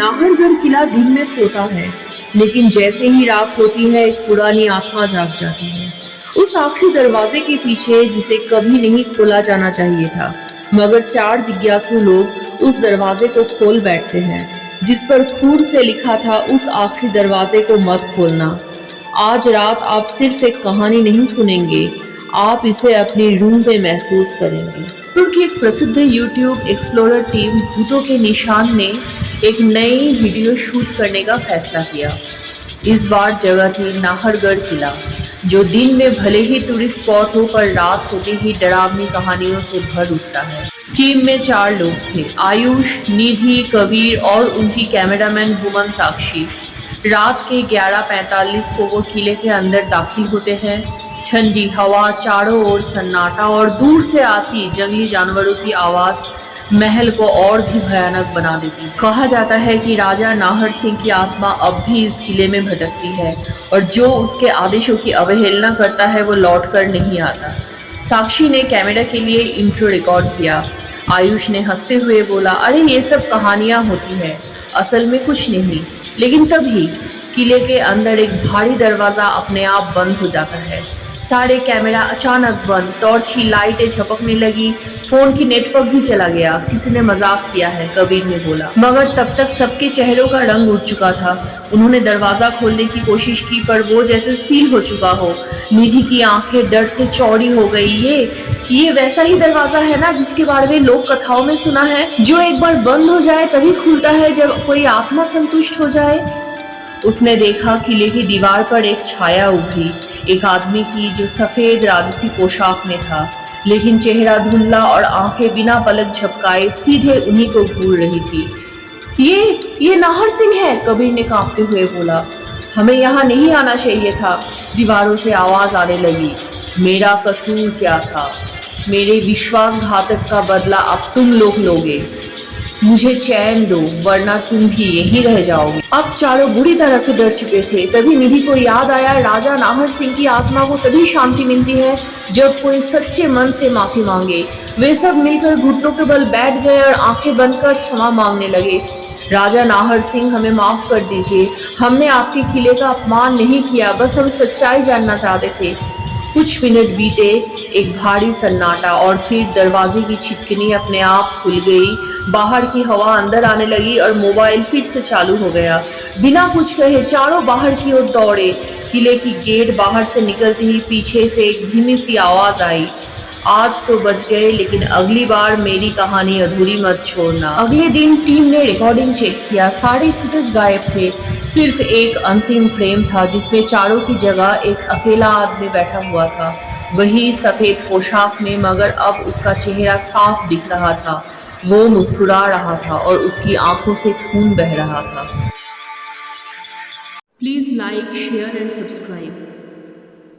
नाहरगढ़ किला दिन में सोता है, लेकिन जैसे ही रात होती है एक पुरानी आत्मा जाग जाती है उस आखिरी दरवाजे के पीछे जिसे कभी नहीं खोला जाना चाहिए था। मगर चार जिज्ञासु लोग उस दरवाजे को खोल बैठते हैं जिस पर खून से लिखा था उस आखिरी दरवाजे को मत खोलना। आज रात आप सिर्फ एक कहानी नहीं सुनेंगे, आप इसे अपनी रूह में महसूस करेंगे। तुर्की एक प्रसिद्ध यूट्यूब एक्सप्लोरर टीम भूतों के निशान ने एक नई वीडियो शूट करने का फैसला किया। इस बार जगह थी नाहरगढ़ किला, जो दिन में भले ही टूरिस्ट स्पॉट हो पर रात होते ही डरावनी कहानियों से भर उठता है। टीम में 4 लोग थे, आयुष, निधि, कबीर और उनकी कैमरामैन वुमन साक्षी। रात के 11:45 को वो किले के अंदर दाखिल होते हैं। ठंडी हवा, चारों ओर सन्नाटा और दूर से आती जंगली जानवरों की आवाज महल को और भी भयानक बना देती। कहा जाता है कि राजा नाहर सिंह की आत्मा अब भी इस किले में भटकती है और जो उसके आदेशों की अवहेलना करता है वो लौट कर नहीं आता। साक्षी ने कैमरा के लिए इंट्रो रिकॉर्ड किया। आयुष ने हंसते हुए बोला, अरे ये सब कहानियां होती है, असल में कुछ नहीं। लेकिन तभी किले के अंदर एक भारी दरवाजा अपने आप बंद हो जाता है। सारे कैमरा अचानक बंद, टॉर्च की लाइटें झपकने लगी, फोन की नेटवर्क भी चला गया। किसी ने मजाक किया है, कबीर ने बोला। मगर तब तक सबके चेहरों का रंग उड़ चुका था। उन्होंने दरवाजा खोलने की कोशिश की पर वो जैसे सील हो चुका हो। निधि की आंखें डर से चौड़ी हो गई। ये वैसा ही दरवाजा है ना जिसके बारे में लोक कथाओं में सुना है, जो एक बार बंद हो जाए तभी खुलता है जब कोई आत्मा संतुष्ट हो जाए। उसने देखा किले की दीवार पर एक छाया उभरी, एक आदमी की जो सफेद राजसी पोशाक में था, लेकिन चेहरा धुंधला और आंखें बिना पलक झपकाए सीधे उन्हीं को घूर रही थी। ये नाहर सिंह है, कबीर ने कांपते हुए बोला। हमें यहाँ नहीं आना चाहिए था। दीवारों से आवाज आने लगी, मेरा कसूर क्या था? मेरे विश्वासघातक का बदला अब तुम लोग लोगे। मुझे चैन दो वरना तुम भी यहीं रह जाओगे। अब चारों बुरी तरह से डर चुके थे। तभी निधि को याद आया, राजा नाहर सिंह की आत्मा को तभी शांति मिलती है जब कोई सच्चे मन से माफी मांगे। वे सब मिलकर घुटनों के बल बैठ गए और आंखें बंद कर क्षमा मांगने लगे। राजा नाहर सिंह, हमें माफ कर दीजिए, हमने आपके किले का अपमान नहीं किया, बस हम सच्चाई जानना चाहते थे। कुछ मिनट बीते, एक भारी सन्नाटा और फिर दरवाजे की छिटकनी अपने आप खुल गई। बाहर की हवा अंदर आने लगी और मोबाइल फिर से चालू हो गया। बिना कुछ कहे चारों बाहर की ओर दौड़े। किले की गेट बाहर से निकलते ही पीछे से एक धीमी सी आवाज आई, आज तो बच गए, लेकिन अगली बार मेरी कहानी अधूरी मत छोड़ना। अगले दिन टीम ने रिकॉर्डिंग चेक किया, सारे फुटेज गायब थे। सिर्फ एक अंतिम फ्रेम था जिसमें चारों की जगह एक अकेला आदमी बैठा हुआ था, वही सफेद पोशाक में, मगर अब उसका चेहरा साफ दिख रहा था। वो मुस्कुरा रहा था और उसकी आंखों से खून बह रहा था। Please like, share and subscribe.